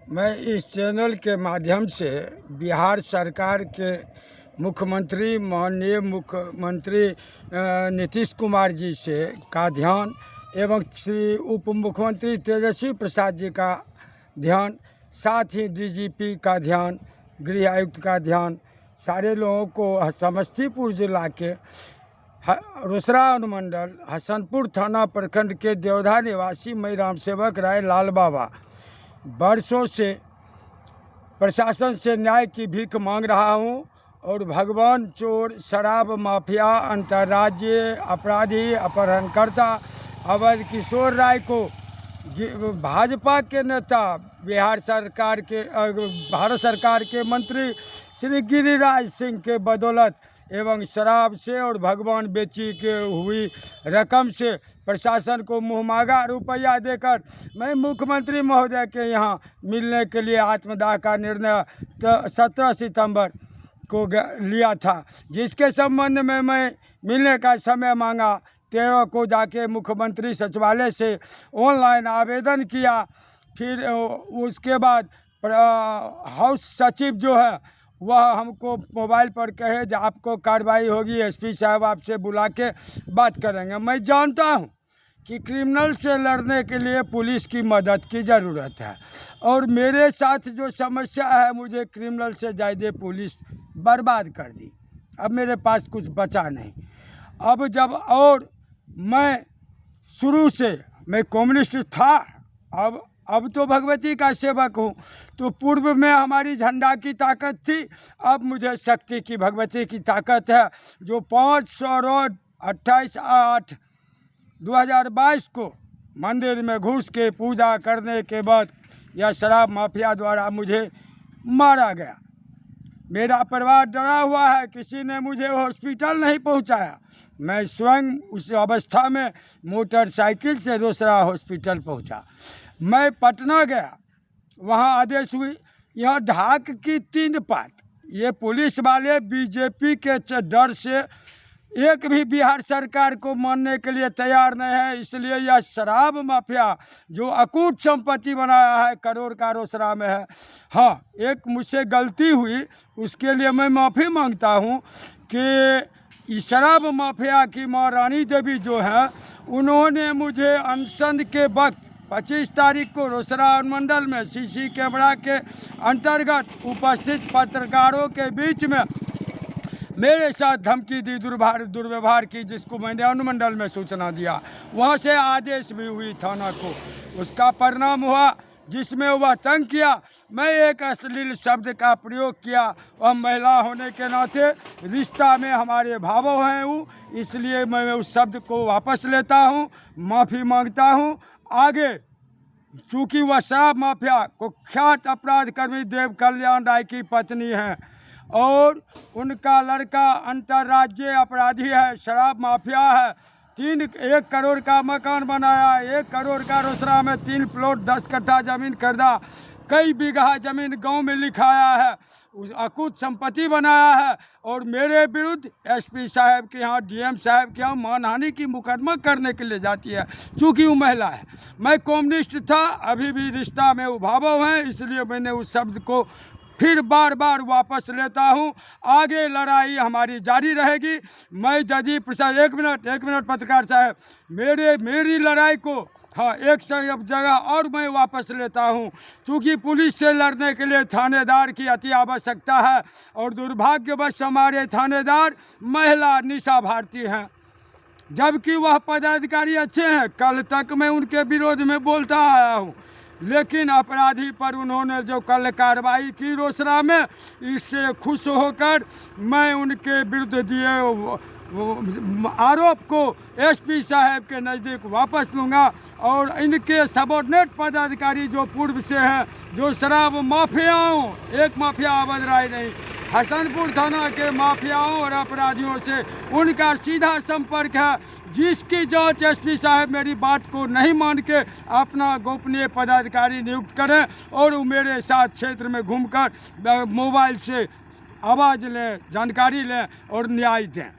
मैं इस चैनल के माध्यम से बिहार सरकार के मुख्यमंत्री माननीय मुख्यमंत्री नीतीश कुमार जी से का ध्यान एवं श्री उप मुख्यमंत्री तेजस्वी प्रसाद जी का ध्यान, साथ ही डीजीपी का ध्यान, गृह आयुक्त का ध्यान, सारे लोगों को समस्तीपुर जिला के रोसड़ा अनुमंडल हसनपुर थाना प्रखंड के देवधा निवासी मैं राम सेवक राय लाल बाबा वर्षों से प्रशासन से न्याय की भीख मांग रहा हूं और भगवान चोर, शराब माफिया, अंतर्राज्यीय अपराधी, अपहरणकर्ता अवध किशोर राय को भाजपा के नेता भारत सरकार के मंत्री श्री गिरिराज सिंह के बदौलत एवं शराब से और भगवान बेची के हुई रकम से प्रशासन को मुहमांगा रुपया देकर मैं मुख्यमंत्री महोदय के यहाँ मिलने के लिए आत्मदाह का निर्णय 17 सितंबर को लिया था, जिसके संबंध में मैं मिलने का समय मांगा। 13 को जाके मुख्यमंत्री सचिवालय से ऑनलाइन आवेदन किया। फिर उसके बाद हाउस सचिव जो है वह हमको मोबाइल पर कहे जो आपको कार्रवाई होगी, एसपी साहब आपसे बुला के बात करेंगे। मैं जानता हूं कि क्रिमिनल से लड़ने के लिए पुलिस की मदद की ज़रूरत है और मेरे साथ जो समस्या है, मुझे क्रिमिनल से ज़्यादा पुलिस बर्बाद कर दी। अब मेरे पास कुछ बचा नहीं। अब जब और मैं शुरू से मैं कम्युनिस्ट था, अब तो भगवती का सेवक हूँ। तो पूर्व में हमारी झंडा की ताकत थी, अब मुझे शक्ति की भगवती की ताकत है, जो 500 रोज 28/8/2022 को मंदिर में घुस के पूजा करने के बाद यह शराब माफिया द्वारा मुझे मारा गया। मेरा परिवार डरा हुआ है, किसी ने मुझे हॉस्पिटल नहीं पहुंचाया। मैं स्वयं उस अवस्था में मोटरसाइकिल से रोसड़ा हॉस्पिटल पहुंचा। मैं पटना गया, वहां आदेश हुई, यह ढाक की 3 पात। ये पुलिस वाले बीजेपी के डर से एक भी बिहार सरकार को मानने के लिए तैयार नहीं है। इसलिए यह शराब माफिया जो अकूट संपत्ति बनाया है, करोड़ का रोसड़ा में है। हाँ, एक मुझसे गलती हुई, उसके लिए मैं माफ़ी मांगता हूँ कि इस शराब माफिया की माँ रानी देवी जो है, उन्होंने मुझे अनशन के वक्त 25 तारीख को रोसड़ा अनुमंडल में सीसी कैमरा के अंतर्गत उपस्थित पत्रकारों के बीच में मेरे साथ धमकी दी, दुर्व्यवहार की, जिसको मैंने अनुमंडल में सूचना दिया। वहां से आदेश भी हुई थाना को। उसका परिणाम हुआ जिसमें वह तंग किया। मैं एक अश्लील शब्द का प्रयोग किया। वह महिला होने के नाते रिश्ता में हमारे भाव हैं वो, इसलिए मैं उस शब्द को वापस लेता हूँ, माफ़ी मांगता हूँ। आगे चूँकि वह शराब माफिया कुख्यात अपराध कर्मी देव कल्याण राय की पत्नी है और उनका लड़का अंतर्राज्यीय अपराधी है, शराब माफिया है। 1 करोड़ का मकान बनाया, 1 करोड़ का रोसड़ा में 3 प्लॉट 10 कट्ठा जमीन खरीदा, कई बीघा जमीन गांव में लिखाया है, अकूत संपत्ति बनाया है और मेरे विरुद्ध एसपी साहब के यहाँ, डीएम साहब के यहाँ मानहानि की मुकदमा करने के लिए जाती है, चूँकि वो महिला है। मैं कम्युनिस्ट था, अभी भी रिश्ता में उभाव है, इसलिए मैंने उस शब्द को फिर बार बार वापस लेता हूं। आगे लड़ाई हमारी जारी रहेगी। मैं जजी प्रसाद, एक मिनट पत्रकार साहब, मेरी लड़ाई को एक जगह और मैं वापस लेता हूं, क्योंकि पुलिस से लड़ने के लिए थानेदार की अति आवश्यकता है और दुर्भाग्यवश हमारे थानेदार महिला निशा भारती हैं, जबकि वह पदाधिकारी अच्छे हैं। कल तक मैं उनके विरोध में बोलता आया हूं, लेकिन अपराधी पर उन्होंने जो कल कार्रवाई की रोसड़ा में, इससे खुश होकर मैं उनके विरुद्ध दिए आरोप को एसपी साहब के नज़दीक वापस लूँगा और इनके सबॉर्डिनेट पदाधिकारी जो पूर्व से हैं, जो शराब माफियाओं, एक माफिया अवध राय नहीं, हसनपुर थाना के माफियाओं और अपराधियों से उनका सीधा संपर्क है, जिसकी जांच एसपी साहब मेरी बात को नहीं मान के अपना गोपनीय पदाधिकारी नियुक्त करें और वो मेरे साथ क्षेत्र में घूमकर मोबाइल से आवाज़ लें, जानकारी लें और न्याय दें।